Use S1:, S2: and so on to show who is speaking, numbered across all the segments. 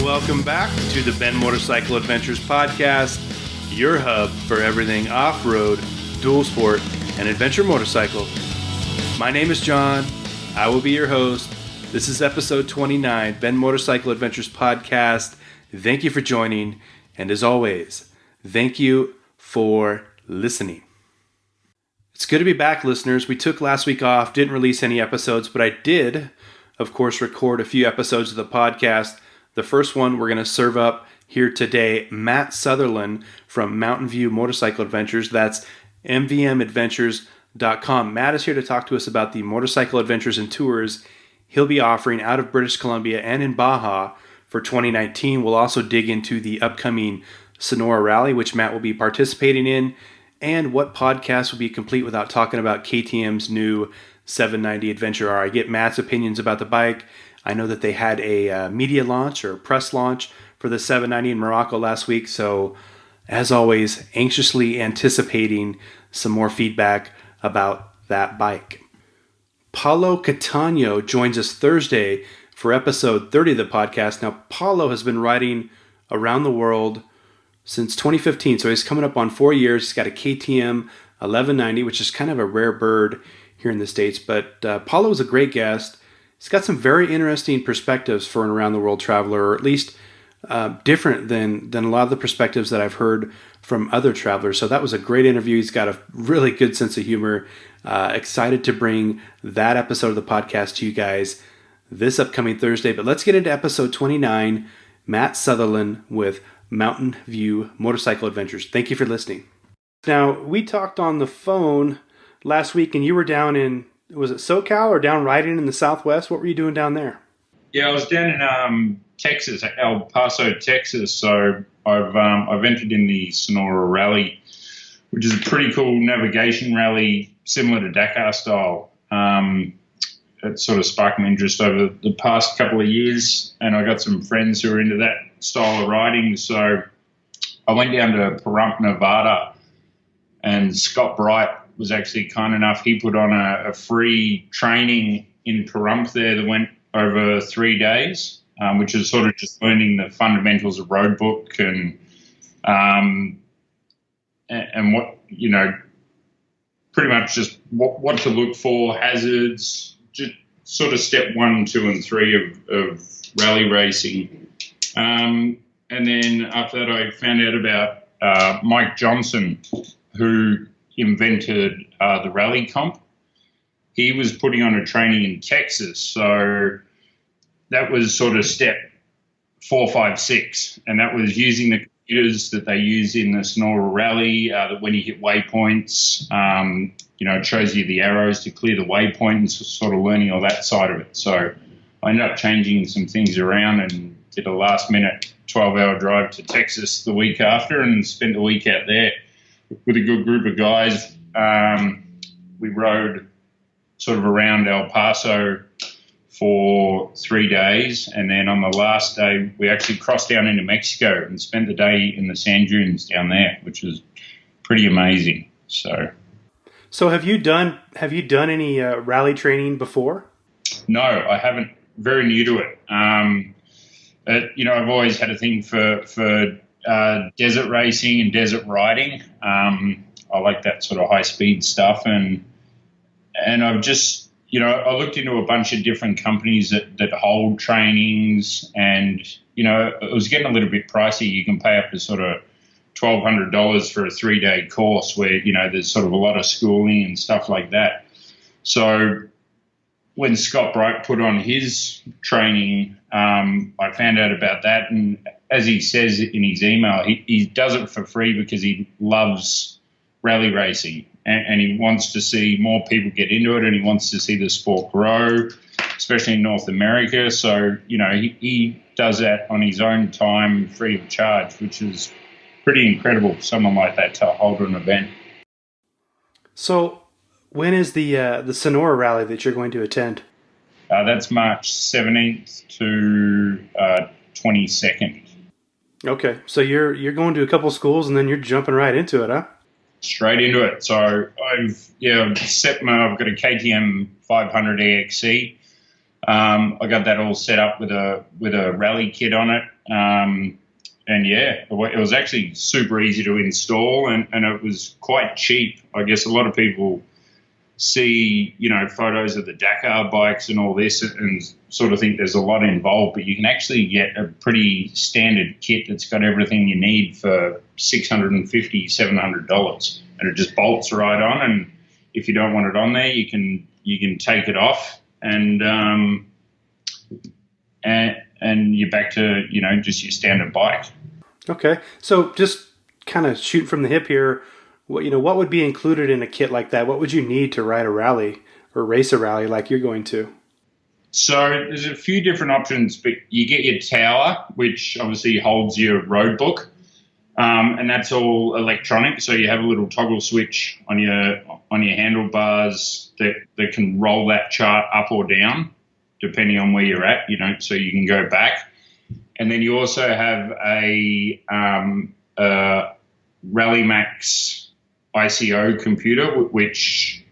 S1: welcome back to the Ben Motorcycle Adventures podcast, your hub for everything off-road, dual sport, and adventure motorcycle. My name is John. I will be your host. This is episode 29, Ben Motorcycle Adventures podcast. Thank you for joining, and as always, thank you for listening. It's good to be back, listeners. We took last week off, didn't release any episodes, but I did, of course, record a few episodes of the podcast. The first one we're going to serve up here today, Matt Sutherland from Mountain View Motorcycle Adventures. That's mvmadventures.com. Matt is here to talk to us about the motorcycle adventures and tours he'll be offering out of British Columbia and in Baja for 2019. We'll also dig into the upcoming Sonora Rally, which Matt will be participating in, and what podcast will be complete without talking about KTM's new 790 Adventure R. I get Matt's opinions about the bike. I know that they had a media launch or press launch for the 790 in Morocco last week, so as always, anxiously anticipating some more feedback about that bike. Paulo Catano joins us Thursday for episode 30 of the podcast. Now, Paulo has been riding around the world since 2015, so he's coming up on 4 years. He's got a KTM 1190, which is kind of a rare bird here in the States, but Paulo is a great guest. He's got some very interesting perspectives for an around-the-world traveler, or at least different than a lot of the perspectives that I've heard from other travelers. So that was a great interview. He's got a really good sense of humor. Excited to bring that episode of the podcast to you guys this upcoming Thursday. But let's get into episode 29, Matt Sutherland with Mountain View Motorcycle Adventures. Thank you for listening. Now, we talked on the phone last week, and you were down in, was it SoCal or down riding in the Southwest? What were you doing down there?
S2: Yeah, I was down in Texas, El Paso, Texas. So I've entered in the Sonora Rally, which is a pretty cool navigation rally, similar to Dakar style. It sort of sparked my interest over the past couple of years, and I got some friends who are into that style of riding. So I went down to Pahrump, Nevada, and Scott Bright was actually kind enough. He put on a free training in Pahrump there that went over 3 days, which is sort of just learning the fundamentals of road book and what, you know, pretty much just what to look for, hazards, just sort of step 1, 2, and 3 of rally racing. And then after that, I found out about Mike Johnson, who invented the rally comp. He was putting on a training in Texas, so that was sort of step 4, 5, 6, and that was using the computers that they use in the Sonora Rally. That when you hit waypoints, it shows you the arrows to clear the waypoint, and sort of learning all that side of it. So I ended up changing some things around and did a last-minute 12-hour drive to Texas the week after, and spent the week out there with a good group of guys. We rode sort of around El Paso for 3 days, and then on the last day we actually crossed down into Mexico and spent the day in the sand dunes down there, which was pretty amazing. So
S1: have you done any rally training before? No,
S2: I haven't. Very new to it. I've always had a thing for desert racing and desert riding. I like that sort of high speed stuff, and I've just, I looked into a bunch of different companies that hold trainings, and it was getting a little bit pricey. You can pay up to sort of $1,200 for a 3-day course where there's sort of a lot of schooling and stuff like that. So when Scott Bright put on his training, I found out about that, and as he says in his email, he does it for free because he loves rally racing, and he wants to see more people get into it, and he wants to see the sport grow, especially in North America. So, he does that on his own time, free of charge, which is pretty incredible for someone like that to hold an event.
S1: So when is the Sonora Rally that you're going to attend?
S2: That's March 17th to 22nd.
S1: Okay, so you're going to a couple schools and then you're jumping right into it, huh?
S2: Straight into it. So I've got a KTM 500 EXC. I got that all set up with a rally kit on it. And yeah, it was actually super easy to install, and it was quite cheap. I guess a lot of people see, photos of the Dakar bikes and all this and sort of think there's a lot involved, but you can actually get a pretty standard kit that's got everything you need for $650, $700, and it just bolts right on. And if you don't want it on there, you can take it off, and you're back to just your standard bike.
S1: Okay, so just kind of shoot from the hip here. What would be included in a kit like that? What would you need to ride a rally or race a rally like you're going to?
S2: So there's a few different options, but you get your tower, which obviously holds your road book, and that's all electronic. So you have a little toggle switch on your handlebars that can roll that chart up or down, depending on where you're at. So you can go back, and then you also have a Rally Max ICO computer, which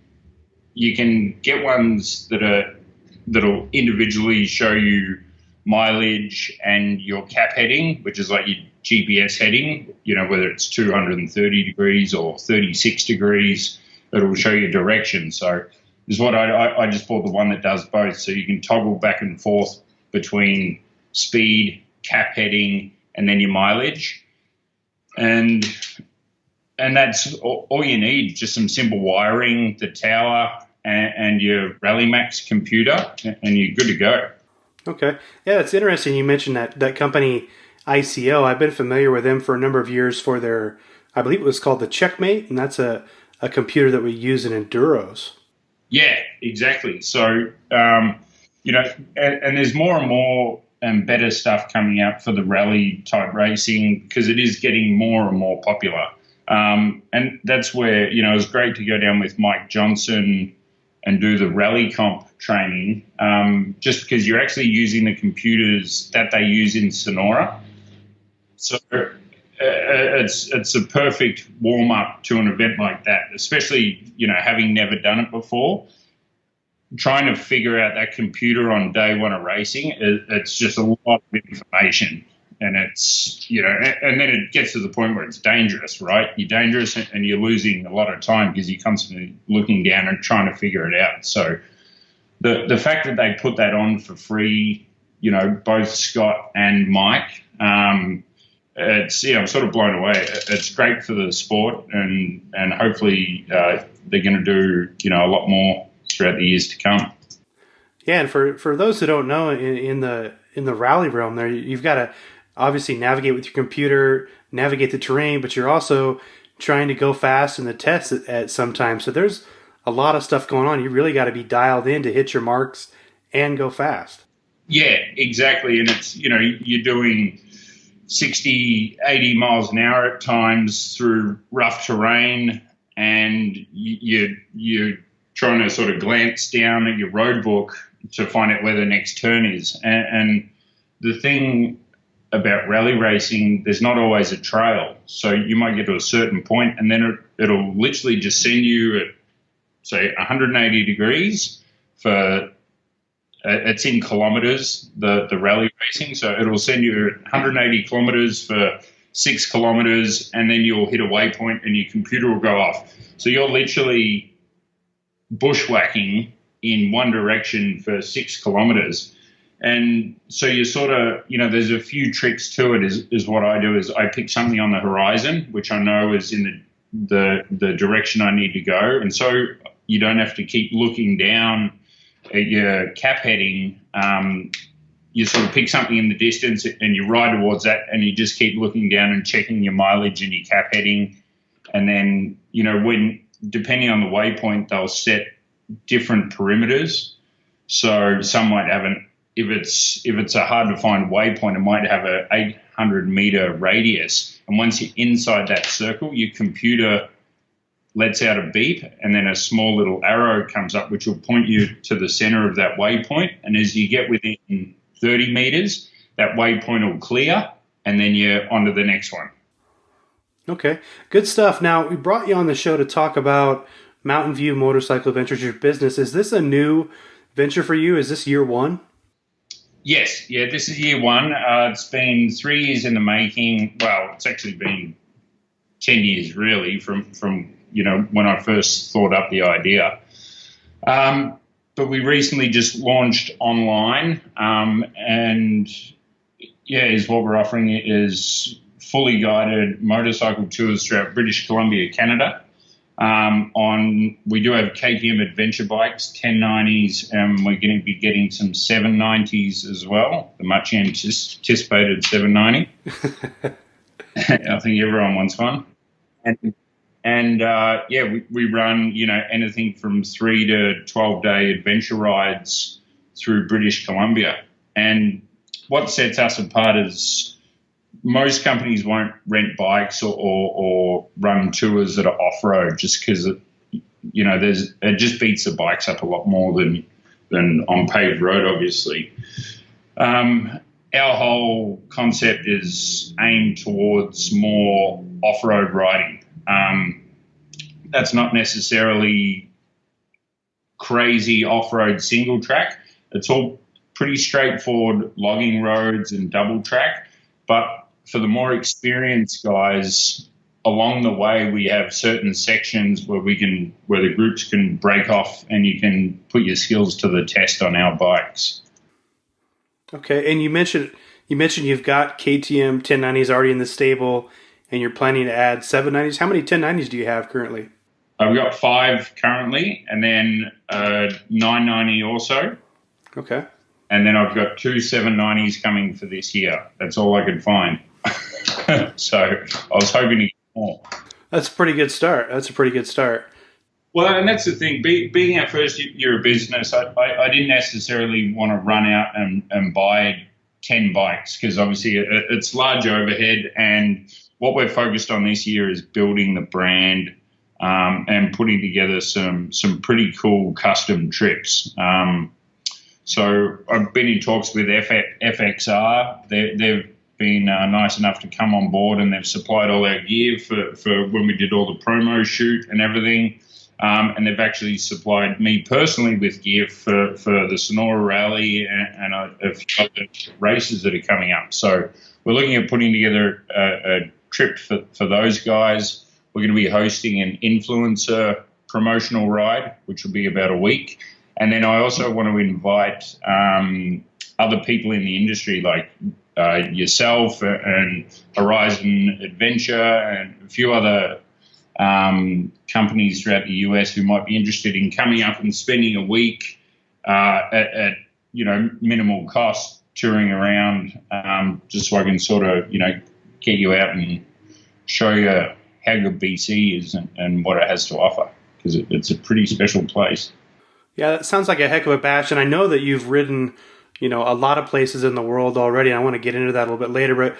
S2: you can get ones that'll individually show you mileage and your cap heading, which is like your GPS heading, whether it's 230 degrees or 36 degrees, it'll show you direction. So this is what I just bought, the one that does both. So you can toggle back and forth between speed, cap heading, and then your mileage. And that's all you need, just some simple wiring, the tower, and your Rally Max computer, and you're good to go.
S1: Okay. Yeah, it's interesting you mentioned that company ICO. I've been familiar with them for a number of years for their, I believe it was called the Checkmate, and that's a computer that we use in enduros.
S2: Yeah, exactly. So, and there's more and more and better stuff coming out for the rally type racing because it is getting more and more popular. And that's where, it was great to go down with Mike Johnson and do the rally comp training, just because you're actually using the computers that they use in Sonora. So it's a perfect warm up to an event like that, especially, having never done it before. Trying to figure out that computer on day one of racing, it's just a lot of information. And it's, and then it gets to the point where it's dangerous, right? You're dangerous and you're losing a lot of time because you're constantly looking down and trying to figure it out. So the fact that they put that on for free, both Scott and Mike, I'm sort of blown away. It's great for the sport, and hopefully they're going to do, a lot more throughout the years to come.
S1: Yeah, and for those who don't know, in the rally realm there, you've got to obviously navigate with your computer, navigate the terrain, but you're also trying to go fast in the tests at some time. So there's a lot of stuff going on. You really got to be dialed in to hit your marks and go fast. Yeah,
S2: exactly. And it's, you're doing 60, 80 miles an hour at times through rough terrain, and you're trying to sort of glance down at your road book to find out where the next turn is. And the thing about rally racing, there's not always a trail. So you might get to a certain point and then it'll literally just send you at, say, 180 degrees for, it's in kilometers, the rally racing. So it'll send you at 180 kilometers for 6 kilometers, and then you'll hit a waypoint and your computer will go off. So you're literally bushwhacking in one direction for 6 kilometers. And so you sort of, there's a few tricks to it is what I do is I pick something on the horizon, which I know is in the direction I need to go. And so you don't have to keep looking down at your cap heading. You sort of pick something in the distance and you ride towards that, and you just keep looking down and checking your mileage and your cap heading. And then, depending on the waypoint, they'll set different perimeters. So some might have if it's a hard to find waypoint, it might have a 800 meter radius. And once you're inside that circle, your computer lets out a beep, and then a small little arrow comes up, which will point you to the center of that waypoint. And as you get within 30 meters, that waypoint will clear, and then you're on to the next one.
S1: Okay, good stuff. Now, we brought you on the show to talk about Mountain View Motorcycle Adventures, your business. Is this a new venture for you? Is this year one?
S2: Yes, yeah, this is year one. It's been 3 years in the making. Well, it's actually been 10 years really from when I first thought up the idea. But we recently just launched online, and yeah, is what we're offering is fully guided motorcycle tours throughout British Columbia, Canada. We do have KTM adventure bikes, 1090s, and we're going to be getting some 790s as well, the much anticipated 790. I think everyone wants one. And yeah, we run, anything from 3 to 12-day adventure rides through British Columbia. And what sets us apart is most companies won't rent bikes or run tours that are off-road just because, it just beats the bikes up a lot more than on paved road, obviously. Our whole concept is aimed towards more off-road riding. That's not necessarily crazy off-road single track. It's all pretty straightforward logging roads and double track. But for the more experienced guys, along the way we have certain sections where the groups can break off and you can put your skills to the test on our bikes.
S1: Okay, and you mentioned you've got KTM 1090s already in the stable, and you're planning to add 790s. How many 1090s do you have currently?
S2: I've got 5 currently, and then 990 also.
S1: Okay.
S2: And then I've got 2 790s coming for this year. That's all I could find. So I was hoping to get more.
S1: That's a pretty good start.
S2: Well, and that's the thing. Being our first year of business, I didn't necessarily want to run out and buy 10 bikes because obviously it's large overhead. And what we're focused on this year is building the brand and putting together some pretty cool custom trips. So I've been in talks with FXR. They've been nice enough to come on board, and they've supplied all our gear for when we did all the promo shoot and everything. And they've actually supplied me personally with gear for the Sonora Rally and a few other races that are coming up. So we're looking at putting together a trip for those guys. We're going to be hosting an influencer promotional ride, which will be about a week. And then I also want to invite other people in the industry like yourself and Horizon Adventure and a few other companies throughout the US who might be interested in coming up and spending a week at minimal cost touring around, just so I can sort of get you out and show you how good BC is and what it has to offer, because it's a pretty special place.
S1: Yeah, that sounds like a heck of a bash, and I know that you've ridden a lot of places in the world already, and I want to get into that a little bit later, but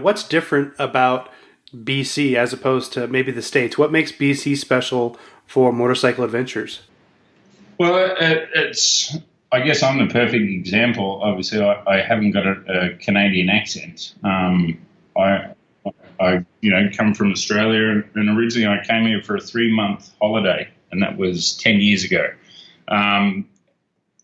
S1: what's different about BC as opposed to maybe the States? What makes BC special for motorcycle adventures?
S2: Well, I guess I'm the perfect example. Obviously, I haven't got a Canadian accent. I come from Australia, and originally I came here for a 3-month holiday, and that was 10 years ago.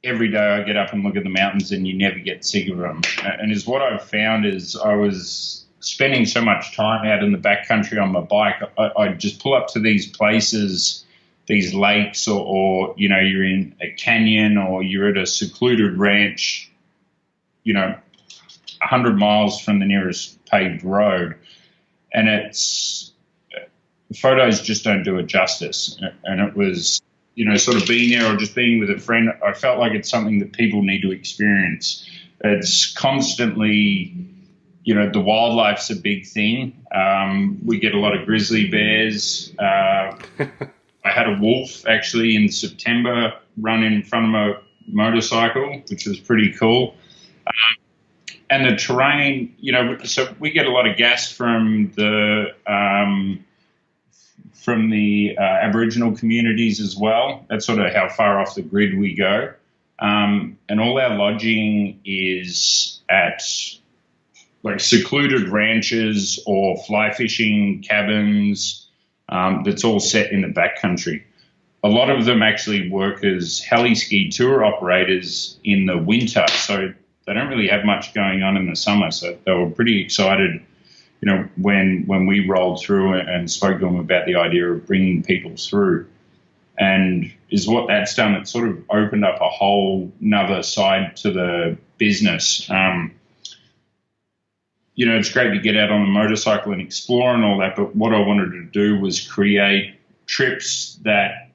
S2: Every day I get up and look at the mountains, and you never get sick of them. And is what I've found is I was spending so much time out in the backcountry on my bike. I just pull up to these places, these lakes, or you're in a canyon, or you're at a secluded ranch, 100 miles from the nearest paved road, and photos just don't do it justice. And it was, sort of being there or just being with a friend, I felt like it's something that people need to experience. It's constantly, the wildlife's a big thing. We get a lot of grizzly bears. I had a wolf actually in September run in front of my motorcycle, which was pretty cool. And the terrain, so we get a lot of gas from the Aboriginal communities as well. That's sort of how far off the grid we go. And all our lodging is at like secluded ranches or fly fishing cabins that's all set in the backcountry. A lot of them actually work as heli ski tour operators in the winter. So they don't really have much going on in the summer. So they were pretty excited, when we rolled through and spoke to them about the idea of bringing people through. And is what that's done. It sort of opened up a whole nother side to the business. It's great to get out on a motorcycle and explore and all that, but what I wanted to do was create trips that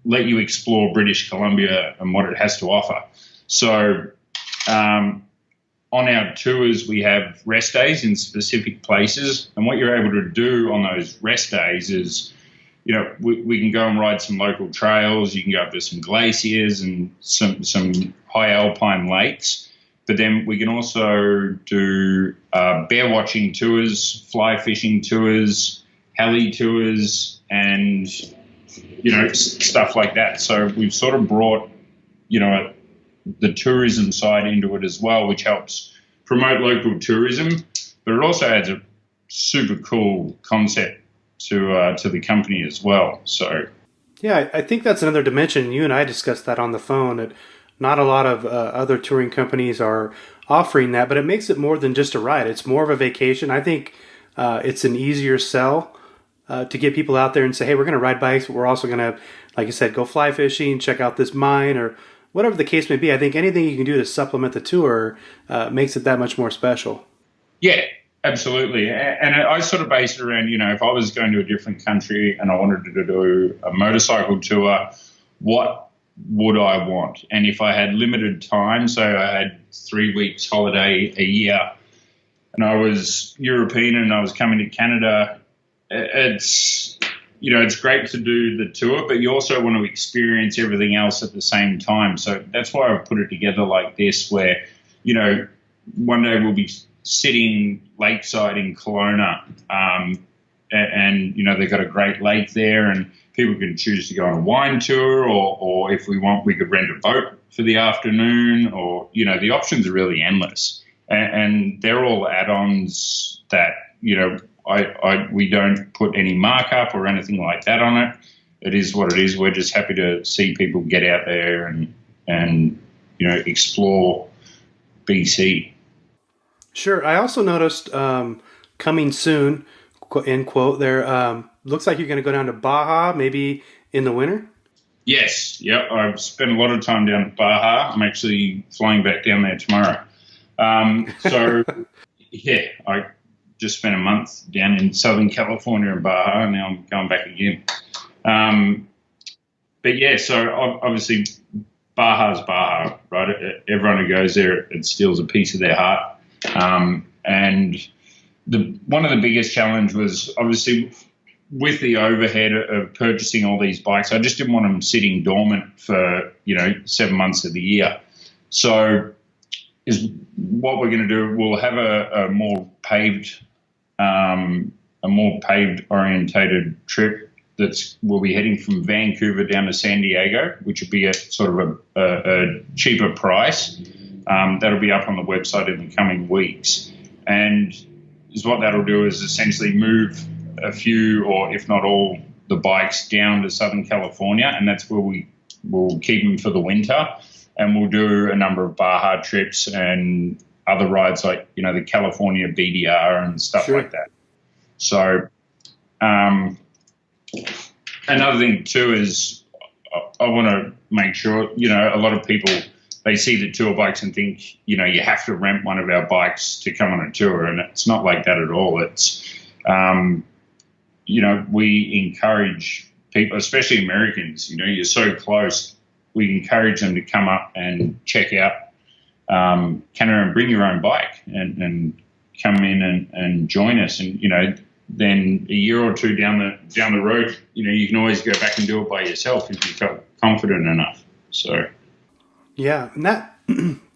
S2: let you explore British Columbia and what it has to offer. So on our tours, we have rest days in specific places, and what you're able to do on those rest days is, we can go and ride some local trails. You can go up to some glaciers and some high alpine lakes. But then we can also do bear watching tours, fly fishing tours, heli tours, and, stuff like that. So we've sort of brought, the tourism side into it as well, which helps promote local tourism. But it also adds a super cool concept to the company as well. So,
S1: yeah, I think that's another dimension. You and I discussed that on the phone. That not a lot of other touring companies are offering that, but it makes it more than just a ride. It's more of a vacation. I think it's an easier sell to get people out there and say, hey, we're going to ride bikes, but we're also going to, like I said, go fly fishing, check out this mine, or whatever the case may be. I think anything you can do to supplement the tour makes it that much more special.
S2: Yeah, absolutely. And I sort of based it around, if I was going to a different country and I wanted to do a motorcycle tour, what would I want? And if I had limited time, so I had 3 weeks holiday a year, and I was European and I was coming to Canada, it's great to do the tour, but you also want to experience everything else at the same time. So that's why I've put it together like this, where, one day we'll be sitting lakeside in Kelowna, and they've got a great lake there, and people can choose to go on a wine tour, or if we want, we could rent a boat for the afternoon, or, the options are really endless. And they're all add-ons that, we don't put any markup or anything like that on it. It is what it is. We're just happy to see people get out there and explore BC.
S1: Sure. I also noticed coming soon, end quote, there looks like you're going to go down to Baja maybe in the winter?
S2: Yes. Yep. I've spent a lot of time down at Baja. I'm actually flying back down there tomorrow. Yeah, I just spent a month down in Southern California and Baja, and now I'm going back again. But yeah, so obviously Baja's Baja, right? Everyone who goes there, it steals a piece of their heart. And one of the biggest challenge was obviously with the overhead of purchasing all these bikes. I just didn't want them sitting dormant for 7 months of the year. So is what we're going to do. We'll have a more paved orientated trip. We'll be heading from Vancouver down to San Diego, which would be a sort of a cheaper price. That'll be up on the website in the coming weeks. And what that'll do is essentially move a few, or if not all, the bikes down to Southern California, and that's where we will keep them for the winter. And we'll do a number of Baja trips and other rides like, the California BDR and stuff like that. So another thing too is I want to make sure, a lot of people, they see the tour bikes and think, you have to rent one of our bikes to come on a tour. And it's not like that at all. It's, we encourage people, especially Americans, you're so close. We encourage them to come up and check out Canada and bring your own bike and come in and join us. And, then a year or two down the road, you can always go back and do it by yourself if you felt confident enough. So,
S1: yeah, and that,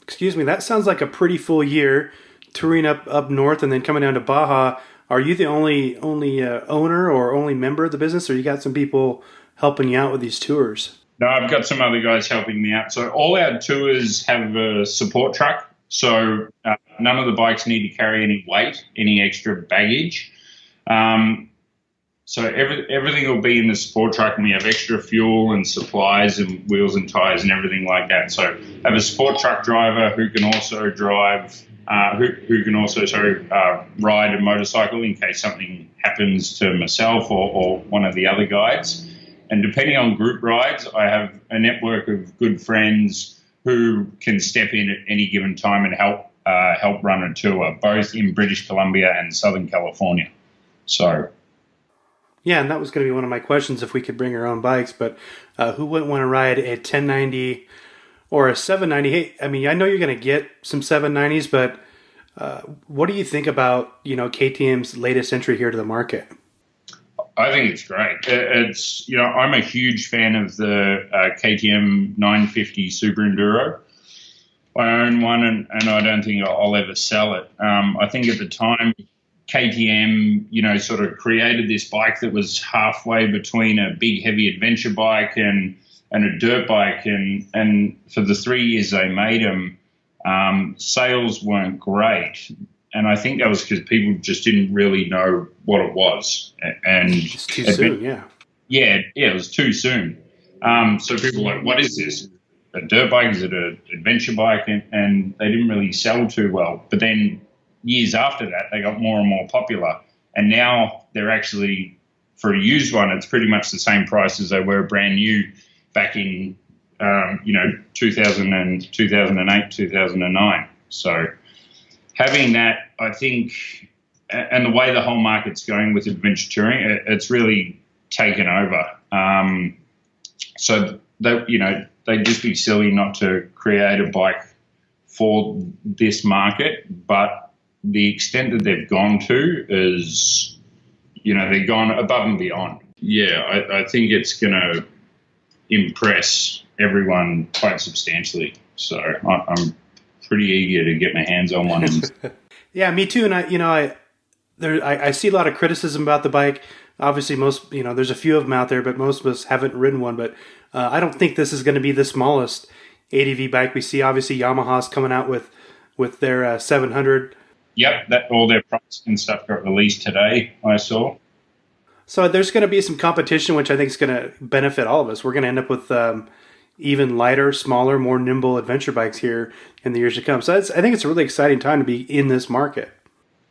S1: excuse me, that sounds like a pretty full year touring up north and then coming down to Baja. Are you the only owner or only member of the business, or you got some people helping you out with these tours?
S2: No, I've got some other guys helping me out. So all our tours have a support truck. So none of the bikes need to carry any weight, any extra baggage. So everything will be in the support truck, and we have extra fuel and supplies and wheels and tires and everything like that. So I have a support truck driver who can also drive, who can also ride a motorcycle in case something happens to myself or one of the other guides. And depending on group rides, I have a network of good friends who can step in at any given time and help run a tour, both in British Columbia and Southern California. So.
S1: Yeah, and that was going to be one of my questions if we could bring our own bikes, but who wouldn't want to ride a 1090 or a 790? Hey, I mean, I know you're going to get some 790s, but what do you think about, KTM's latest entry here to the market?
S2: I think it's great. It's, I'm a huge fan of the KTM 950 Super Enduro. I own one, and I don't think I'll ever sell it. I think at the time, KTM, sort of created this bike that was halfway between a big, heavy adventure bike and a dirt bike. And for the 3 years they made them, sales weren't great. And I think that was because people just didn't really know what it was. And
S1: it's too soon, yeah.
S2: Yeah, it was too soon. So people were like, what is this? A dirt bike? Is it an adventure bike? And they didn't really sell too well. But then years after that, they got more and more popular. And now they're actually, for a used one, it's pretty much the same price as they were brand new back in, 2008, 2009. So having that, I think, and the way the whole market's going with adventure touring, it's really taken over. So they'd just be silly not to create a bike for this market, but the extent that they've gone to is, they've gone above and beyond. Yeah, I think it's going to impress everyone quite substantially. So I'm pretty eager to get my hands on one.
S1: Yeah, me too. And I see a lot of criticism about the bike. Obviously, most, there's a few of them out there, but most of us haven't ridden one. But I don't think this is going to be the smallest ADV bike we see. Obviously, Yamaha's coming out with their 700.
S2: Yep, all their products and stuff got released today, I saw.
S1: So there's going to be some competition, which I think is going to benefit all of us. We're going to end up with even lighter, smaller, more nimble adventure bikes here in the years to come. So I think it's a really exciting time to be in this market.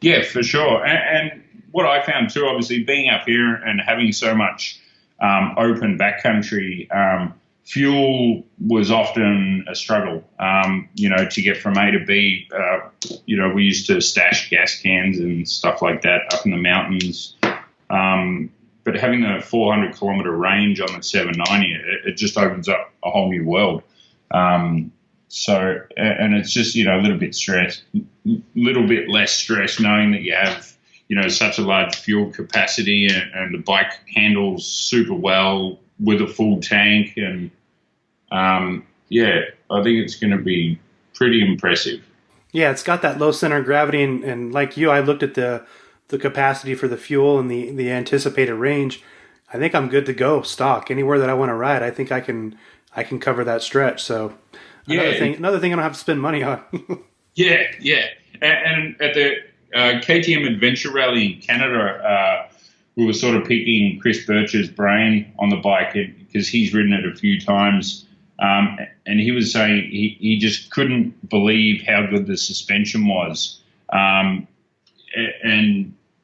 S2: Yeah, for sure. And what I found too, obviously, being up here and having so much open backcountry, fuel was often a struggle, to get from A to B. We used to stash gas cans and stuff like that up in the mountains. But having a 400-kilometer range on the 790, it just opens up a whole new world. And it's just, a little bit less stress knowing that you have, such a large fuel capacity and the bike handles super well with a full tank. And, I think it's going to be pretty impressive.
S1: Yeah, it's got that low center of gravity. And like you, I looked at the capacity for the fuel and the anticipated range. I think I'm good to go stock. Anywhere that I want to ride, I think I can cover that stretch. So another thing I don't have to spend money on.
S2: Yeah. And at the KTM Adventure Rally in Canada, we were sort of picking Chris Birch's brain on the bike because he's ridden it a few times. And he was saying he just couldn't believe how good the suspension was. And,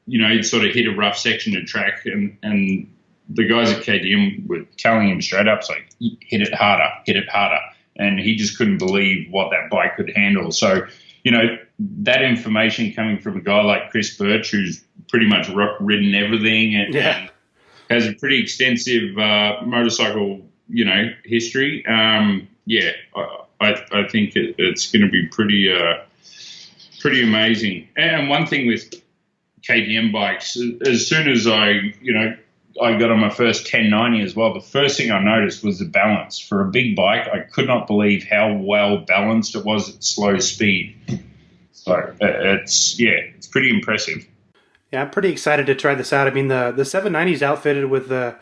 S2: he'd sort of hit a rough section of track and the guys at KTM were telling him straight up, like, hit it harder. And he just couldn't believe what that bike could handle. So, that information coming from a guy like Chris Birch, who's pretty much ridden everything and has a pretty extensive motorcycle, history. I think it's going to be pretty amazing. And one thing with KTM bikes, as soon as I got on my first 1090 as well, the first thing I noticed was the balance. For a big bike, I could not believe how well balanced it was at slow speed. So it's pretty impressive.
S1: Yeah, I'm pretty excited to try this out. I mean, the 790 is outfitted with the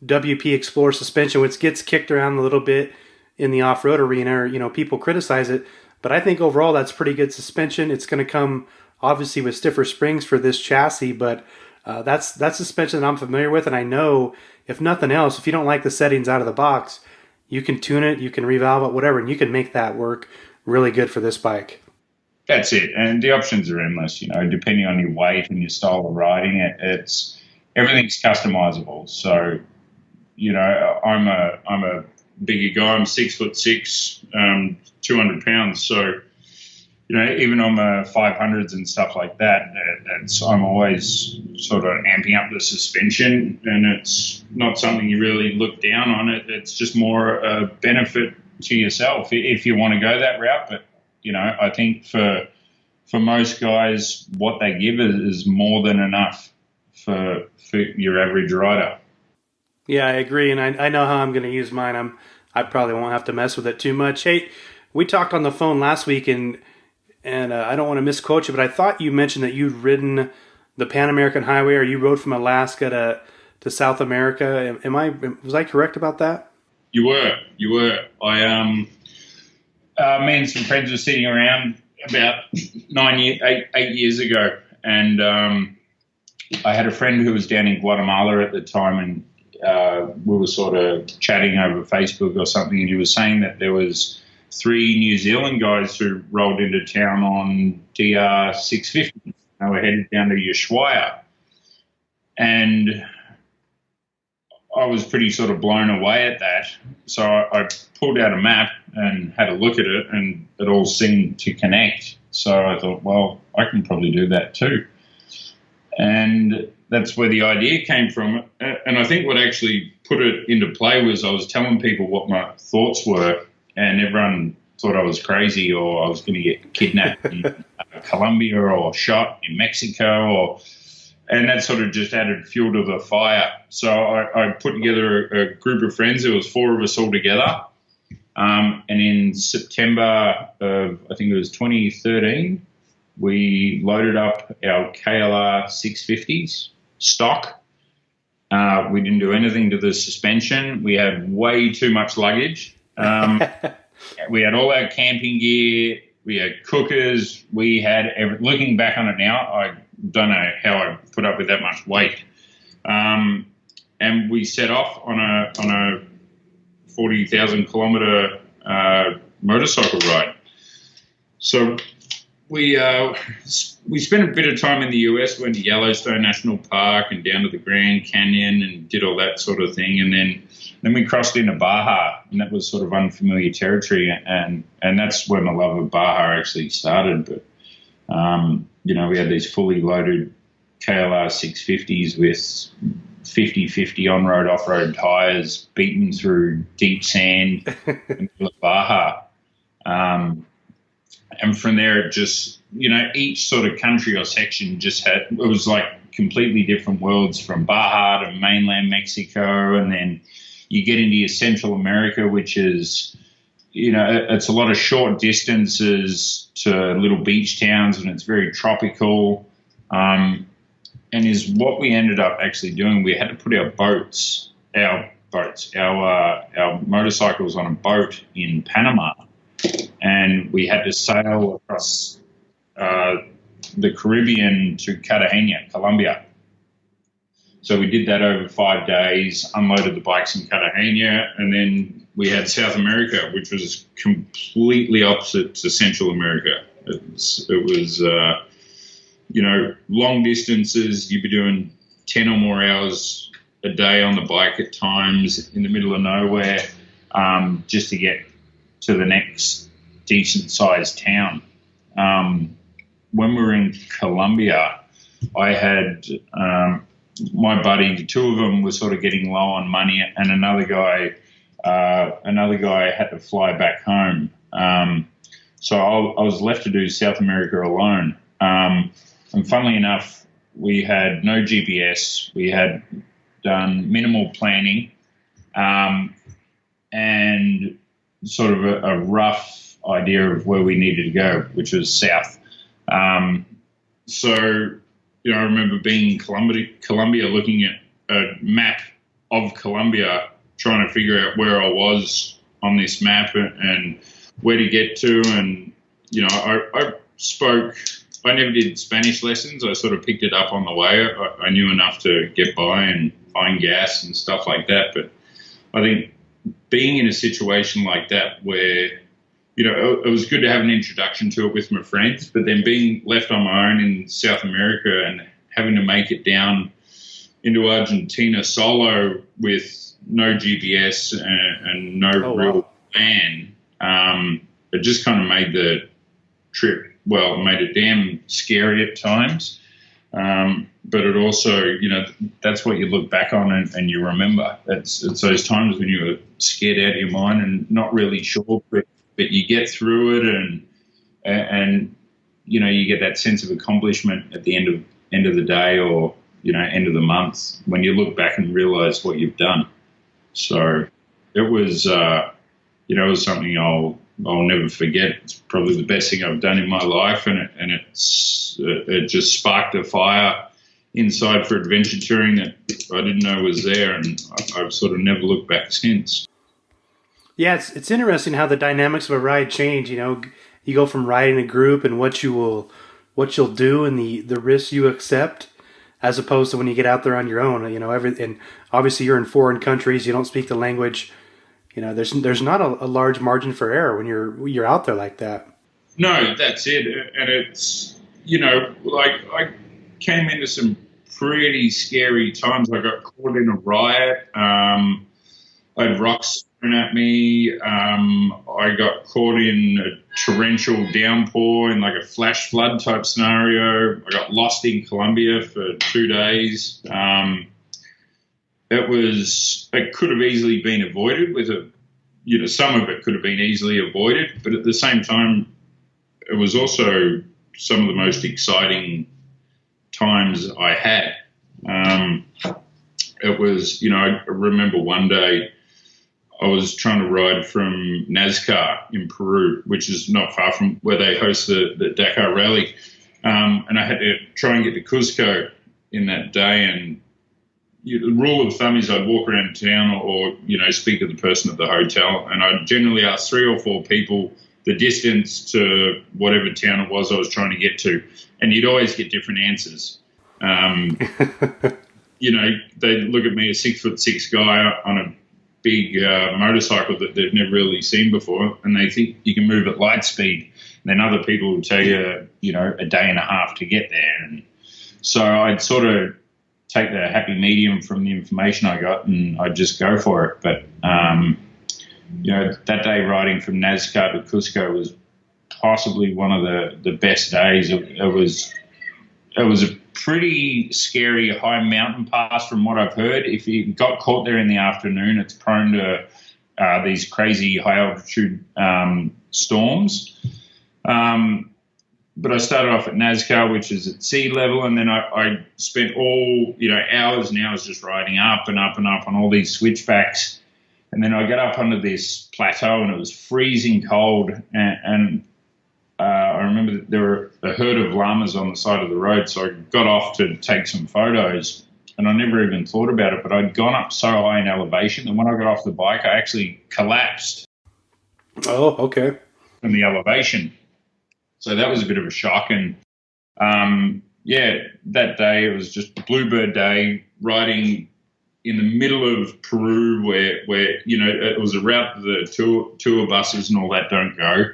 S1: WP Explorer suspension, which gets kicked around a little bit in the off-road arena. People criticize it, but I think overall that's pretty good suspension. It's going to come obviously with stiffer springs for this chassis, but That's suspension that I'm familiar with, and I know if nothing else, if you don't like the settings out of the box, you can tune it, you can revalve it, whatever, and you can make that work really good for this bike.
S2: That's it, and the options are endless. Depending on your weight and your style of riding, it's everything's customizable. So, I'm a bigger guy. I'm 6'6", 200 pounds. So, even on my 500s and stuff like that, I'm always sort of amping up the suspension, and it's not something you really look down on. It's just more a benefit to yourself if you want to go that route. But I think for most guys, what they give is more than enough for your average rider.
S1: Yeah, I agree, and I know how I'm going to use mine. I probably won't have to mess with it too much. Hey, we talked on the phone last week, and I don't want to misquote you, but I thought you mentioned that you'd ridden the Pan American Highway, or you rode from Alaska to South America. Was I correct about that?
S2: You were. Me and some friends were sitting around about 8 years ago, and I had a friend who was down in Guatemala at the time, and we were sort of chatting over Facebook or something, and he was saying that there was 3 New Zealand guys who rolled into town on DR 650. They were headed down to Ushuaia, and I was pretty sort of blown away at that. So I pulled out a map and had a look at it, and it all seemed to connect. So I thought, well, I can probably do that too. And that's where the idea came from. And I think what actually put it into play was I was telling people what my thoughts were, and everyone thought I was crazy, or I was going to get kidnapped in Colombia or shot in Mexico, and that sort of just added fuel to the fire. So I put together a group of friends. There was 4 of us all together. And in September of, I think it was 2013, we loaded up our KLR 650s stock. We didn't do anything to the suspension. We had way too much luggage. We had all our camping gear. We had cookers. We had looking back on it now, I don't know how I put up with that much weight. And we set off on a 40,000 kilometer motorcycle ride. So we spent a bit of time in the US, went to Yellowstone National Park and down to the Grand Canyon and did all that sort of thing. And then we crossed into Baja, and that was sort of unfamiliar territory. And that's where my love of Baja actually started. But, we had these fully loaded KLR 650s with 50-50 on-road, off-road tyres, beaten through deep sand in Baja. And from there, it just, each sort of country or section it was like completely different worlds, from Baja to mainland Mexico. And then you get into your Central America, which is, it's a lot of short distances to little beach towns, and it's very tropical. And is what we ended up actually doing. We had to put our motorcycles on a boat in Panama, and we had to sail across the Caribbean to Cartagena, Colombia. So we did that over 5 days, unloaded the bikes in Cartagena, and then we had South America, which was completely opposite to Central America. It was long distances. You'd be doing 10 or more hours a day on the bike at times in the middle of nowhere, just to get to the next decent-sized town. When we were in Colombia, I had my buddy, 2 of them were sort of getting low on money, and another guy had to fly back home. So I was left to do South America alone. And funnily enough, we had no GPS. We had done minimal planning, and sort of a rough idea of where we needed to go, which was south. So, I remember being in Colombia, looking at a map of Colombia, trying to figure out where I was on this map and where to get to. And, I spoke I never did Spanish lessons. I sort of picked it up on the way. I knew enough to get by and find gas and stuff like that. But I think being in a situation like that where, it was good to have an introduction to it with my friends, but then being left on my own in South America and having to make it down into Argentina solo with no GPS and no real plan, it just kind of made the trip, made it damn scary at times. But it also, that's what you look back on and you remember. It's those times when you were scared out of your mind and not really sure, but you get through it and you get that sense of accomplishment at the end of the day or, end of the month when you look back and realize what you've done. So it was, it was something I'll never forget. It's probably the best thing I've done in my life, and it just sparked a fire inside for adventure touring that I didn't know was there, and I've sort of never looked back since.
S1: Yeah, it's interesting how the dynamics of a ride change. You go from riding a group and what you'll do and the risks you accept, as opposed to when you get out there on your own. And obviously you're in foreign countries, you don't speak the language. There's not a large margin for error when you're out there like that.
S2: No, that's it. And it's, I came into some pretty scary times. I got caught in a riot. I had rocks thrown at me. I got caught in a torrential downpour in like a flash flood type scenario. I got lost in Colombia for 2 days. It could have easily been avoided some of it could have been easily avoided, but at the same time, it was also some of the most exciting times I had. It was, I remember one day I was trying to ride from Nazca in Peru, which is not far from where they host the Dakar Rally. And I had to try and get to Cuzco in that day. And the rule of thumb is I'd walk around town or speak to the person at the hotel. And I'd generally ask 3 or 4 people the distance to whatever town it was I was trying to get to. And you'd always get different answers. They look at me, a 6'6" guy on a big motorcycle that they've never really seen before, and they think you can move at light speed. And then other people will tell you, a day and a half to get there. And so I'd sort of take the happy medium from the information I got, and I'd just go for it. But that day riding from Nazca to Cusco was possibly one of the best days. It was a pretty scary high mountain pass from what I've heard. If you got caught there in the afternoon, it's prone to these crazy high altitude storms. But I started off at Nazca, which is at sea level, and then I spent all hours and hours just riding up and up and up on all these switchbacks. And then I got up onto this plateau, and it was freezing cold, and I remember that there were a herd of llamas on the side of the road, so I got off to take some photos, and I never even thought about it, but I'd gone up so high in elevation that when I got off the bike, I actually collapsed.
S1: Oh, okay.
S2: From the elevation. So that was a bit of a shock, and that day it was just Bluebird Day, riding in the middle of Peru where it was a route that the tour buses and all that don't go.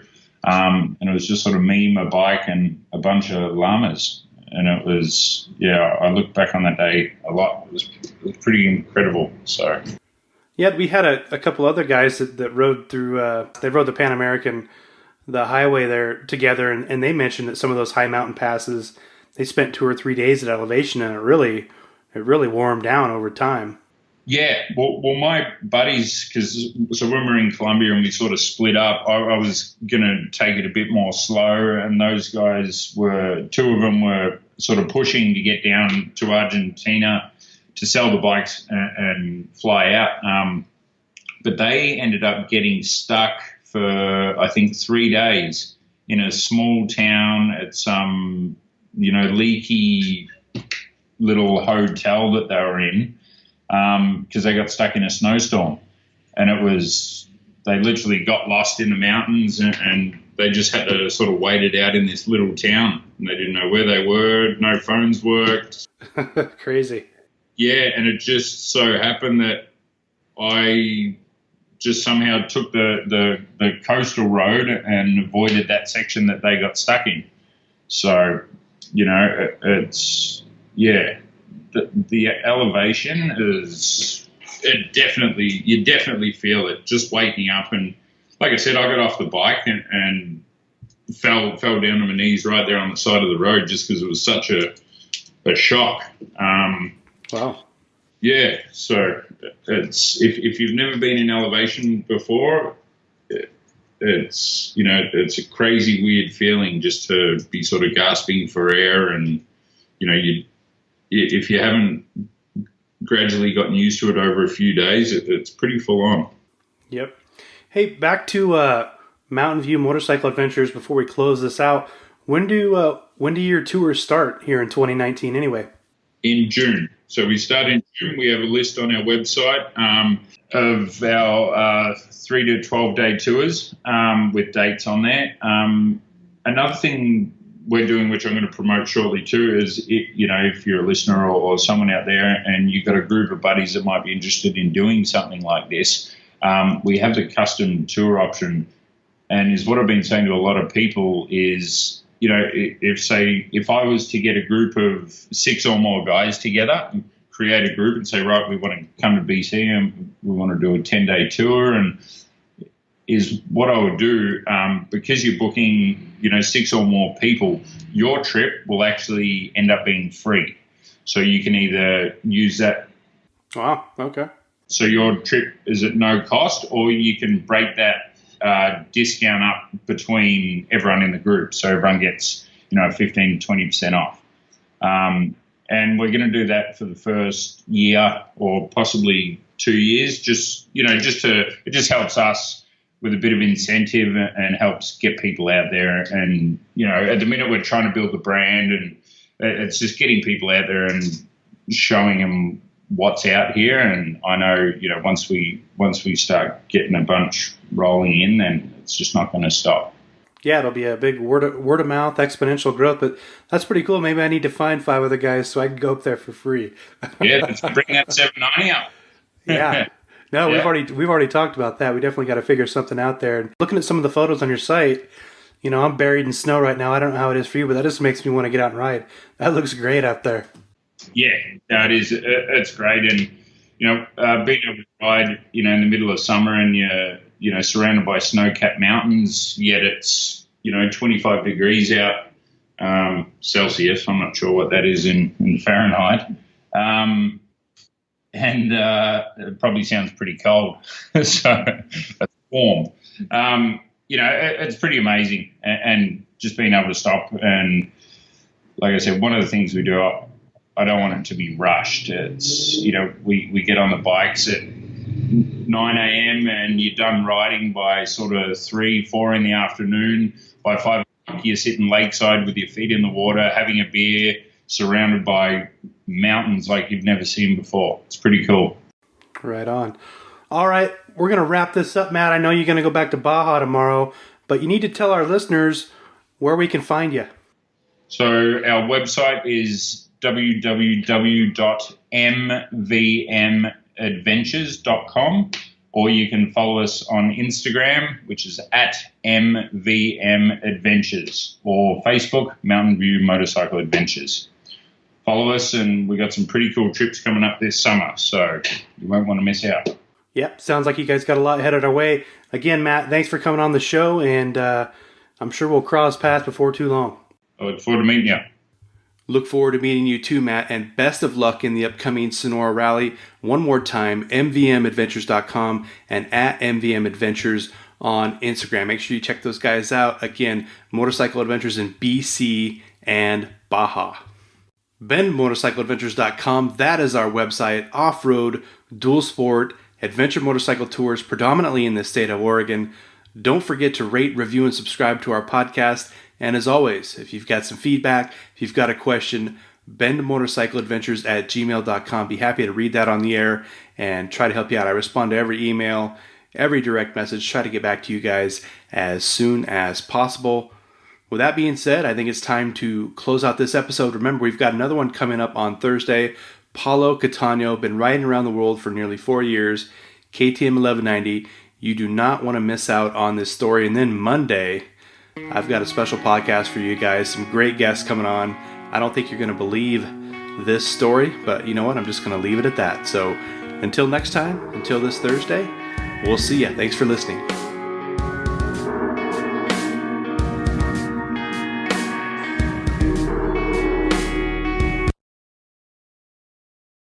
S2: And it was just sort of me, my bike, and a bunch of llamas. And it was, I look back on that day a lot. It was pretty incredible. So,
S1: yeah, we had a couple other guys that rode through, they rode the Pan American, the highway there together. And they mentioned that some of those high mountain passes, they spent 2 or 3 days at elevation, and it really wore them down over time.
S2: Yeah, well, my buddies, so when we were in Colombia and we sort of split up, I was going to take it a bit more slow, and those guys 2 of them were sort of pushing to get down to Argentina to sell the bikes and fly out. But they ended up getting stuck for, I think, 3 days in a small town at some, leaky little hotel that they were in. Because they got stuck in a snowstorm, and they literally got lost in the mountains and they just had to sort of wait it out in this little town, and they didn't know where they were. No phones worked.
S1: Crazy.
S2: Yeah, and it just so happened that I just somehow took the coastal road and avoided that section that they got stuck in. So, it's, yeah, the elevation is, you definitely feel it just waking up. And like I said, I got off the bike and fell down to my knees right there on the side of the road just because it was such a shock.
S1: Wow.
S2: Yeah, so it's if you've never been in elevation before, it's it's a crazy weird feeling just to be sort of gasping for air, and if you haven't gradually gotten used to it over a few days, it's pretty full on.
S1: Yep. Hey, back to Mountain View Motorcycle Adventures before we close this out. When do your tours start here in 2019 anyway?
S2: In June. So we start in June. We have a list on our website of our 3 to 12-day tours with dates on there. Another thing we're doing, which I'm going to promote shortly too, is if you're a listener or someone out there and you've got a group of buddies that might be interested in doing something like this, we have the custom tour option. And is what I've been saying to a lot of people is, if I was to get a group of 6 or more guys together, create a group and say, right, we want to come to BC and we want to do a 10-day tour, and is what I would do, because you're booking, 6 or more people, your trip will actually end up being free. So you can either use that.
S1: Wow, okay. So
S2: your trip is at no cost, or you can break that discount up between everyone in the group, so everyone gets 15 to 20% off, and we're going to do that for the first year or possibly 2 years, it just helps us with a bit of incentive and helps get people out there. And at the minute we're trying to build the brand, and it's just getting people out there and showing them what's out here. And I know, once we start getting a bunch rolling in, then it's just not going to stop.
S1: Yeah, it'll be a big word of mouth, exponential growth. But that's pretty cool. Maybe I need to find 5 other guys so I can go up there for free.
S2: Yeah, let's bring that 790 up.
S1: Yeah. No, yeah. We've already talked about that. We definitely got to figure something out there. And looking at some of the photos on your site, I'm buried in snow right now. I don't know how it is for you, but that just makes me want to get out and ride. That looks great out there.
S2: Yeah, it is. It's great. And, being able to ride, in the middle of summer and you're, surrounded by snow-capped mountains, yet it's, 25 degrees out, Celsius. I'm not sure what that is in Fahrenheit. And it probably sounds pretty cold. So it's warm. It's pretty amazing. And just being able to stop. And like I said, one of the things we do, I don't want it to be rushed. It's, we get on the bikes at 9 a.m. and you're done riding by sort of 3, 4 in the afternoon. By 5 o'clock, you're sitting lakeside with your feet in the water, having a beer, surrounded by mountains like you've never seen before. It's pretty cool.
S1: Right on. All right, we're going to wrap this up, Matt. I know you're going to go back to Baja tomorrow, but you need to tell our listeners where we can find you.
S2: So our website is www.mvmadventures.com, or you can follow us on Instagram, which is @mvmadventures, or Facebook, Mountain View Motorcycle Adventures. Follow us, and we got some pretty cool trips coming up this summer, so you won't want to miss out.
S1: Yep, sounds like you guys got a lot headed our way. Again, Matt, thanks for coming on the show, and I'm sure we'll cross paths before too long.
S2: I look forward to meeting you.
S1: Look forward to meeting you too, Matt, and best of luck in the upcoming Sonora Rally. One more time, mvmadventures.com and @mvmadventures on Instagram. Make sure you check those guys out. Again, motorcycle adventures in BC and Baja. BendMotorcycleAdventures.com, that is our website. Off-road, dual sport, adventure motorcycle tours, predominantly in the state of Oregon. Don't forget to rate, review, and subscribe to our podcast. And as always, if you've got some feedback, if you've got a question, bendmotorcycleadventures@gmail.com. Be happy to read that on the air and try to help you out. I respond to every email, every direct message, try to get back to you guys as soon as possible. With that being said, I think it's time to close out this episode. Remember, we've got another one coming up on Thursday. Paulo Catano, been riding around the world for nearly 4 years, KTM 1190. You do not want to miss out on this story. And then Monday, I've got a special podcast for you guys. Some great guests coming on. I don't think you're going to believe this story, but you know what? I'm just going to leave it at that. So until next time, until this Thursday, we'll see ya. Thanks for listening.